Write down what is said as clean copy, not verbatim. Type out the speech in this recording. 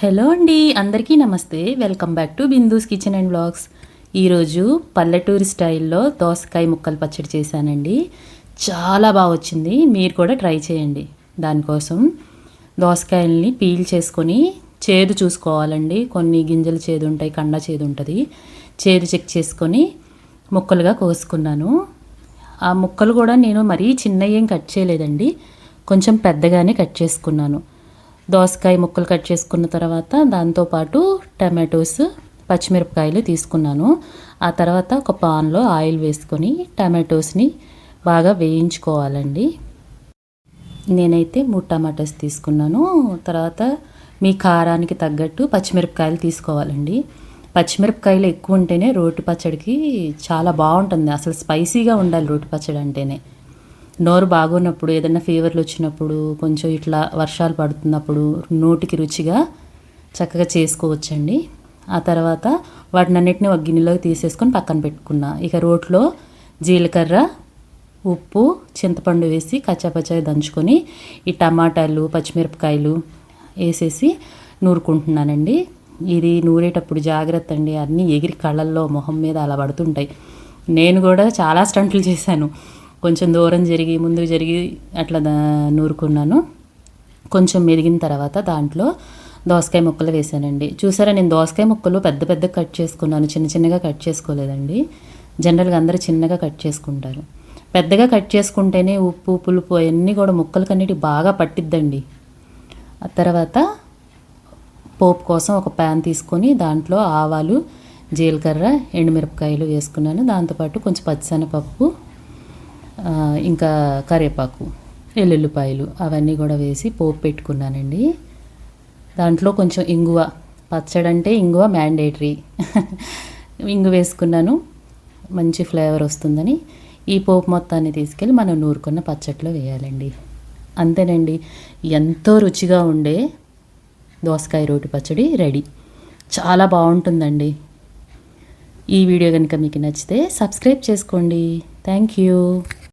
Hello అండి, అందరికీ నమస్తే. Welcome back to Bindu's kitchen and blogs. ఈరోజు పల్లెటూరి స్టైల్లో దోసకాయ ముక్కలు పచ్చడి చేశానండి. చాలా బాగా వచ్చింది. మీరు కూడా ట్రై చేయండి. దానికోసం దోసకాయల్ని పీల్ చేసుకొని చేదు చూసుకోవాలండి. కొన్ని గింజలు చేదు ఉంటాయి, కండ చేదు ఉంటుంది. చేదు చెక్ చేసుకొని ముక్కలుగా కోసుకున్నాను. ఆ ముక్కలు కూడా నేను మరీ చిన్నవి ఏం కట్ చేయలేదండి, కొంచెం పెద్దగానే కట్ చేసుకున్నాను. దోసకాయ ముక్కలు కట్ చేసుకున్న తర్వాత దాంతోపాటు టమాటోస్, పచ్చిమిరపకాయలు తీసుకున్నాను. ఆ తర్వాత ఒక పాన్లో ఆయిల్ వేసుకొని టమాటోస్ని బాగా వేయించుకోవాలండి. నేనైతే 3 టమాటోస్ తీసుకున్నాను. తర్వాత మీ కారానికి తగ్గట్టు పచ్చిమిరపకాయలు తీసుకోవాలండి. పచ్చిమిరపకాయలు ఎక్కువ ఉంటేనే రోటి పచ్చడికి చాలా బాగుంటుంది. అసలు స్పైసీగా ఉండాలి రోటి పచ్చడి అంటేనే. నోరు బాగున్నప్పుడు, ఏదైనా ఫీవర్లు వచ్చినప్పుడు, కొంచెం ఇట్లా వర్షాలు పడుతున్నప్పుడు నోటికి రుచిగా చక్కగా చేసుకోవచ్చండి. ఆ తర్వాత వాటిని అన్నిటిని ఒక గిన్నెలోకి తీసేసుకొని పక్కన పెట్టుకున్నా. ఇక రోట్లో జీలకర్ర, ఉప్పు, చింతపండు వేసి కచ్చాపచ్చగా దంచుకొని ఈ టమాటాలు, పచ్చిమిరపకాయలు వేసేసి నూరుకుంటున్నానండి. ఇది నూరేటప్పుడు జాగ్రత్త అండి, అన్నీ ఎగిరి కళ్ళల్లో, మొహం మీద అలా పడుతుంటాయి. నేను కూడా చాలా స్టంట్లు చేశాను. కొంచెం దూరం జరిగి, ముందుకు జరిగి అట్లా నూరుకున్నాను. కొంచెం మెరిగిన తర్వాత దాంట్లో దోసకాయ ముక్కలు వేసానండి. చూసారా, నేను దోసకాయ ముక్కలు పెద్ద పెద్ద కట్ చేసుకున్నాను, చిన్న చిన్నగా కట్ చేసుకోలేదండి. జనరల్గా అందరూ చిన్నగా కట్ చేసుకుంటారు. పెద్దగా కట్ చేసుకుంటేనే ఉప్పు, పులుపు అవన్నీ కూడా ముక్కలకన్నిటికి బాగా పట్టిద్దండి. ఆ తర్వాత పోపు కోసం ఒక ప్యాన్ తీసుకొని దాంట్లో ఆవాలు, జీలకర్ర, ఎండుమిరపకాయలు వేసుకున్నాను. దాంతోపాటు కొంచెం పచ్చిశనగపప్పు, ఇంకా కరివేపాకు, ఎల్లుల్లిపాయలు అవన్నీ కూడా వేసి పోపు పెట్టుకున్నానండి. దాంట్లో కొంచెం ఇంగువ, పచ్చడి అంటే ఇంగువ మ్యాండేటరీ. ఇంగు వేసుకున్నాను, మంచి ఫ్లేవర్ వస్తుందని. ఈ పోపు మొత్తాన్ని తీసుకెళ్ళి మనం నూరుకున్న పచ్చట్లో వేయాలండి. అంతేనండి, ఎంతో రుచిగా ఉండే దోసకాయ రోటి పచ్చడి రెడీ. చాలా బాగుంటుందండి. ఈ వీడియో కనుక మీకు నచ్చితే సబ్స్క్రైబ్ చేసుకోండి. Thank you.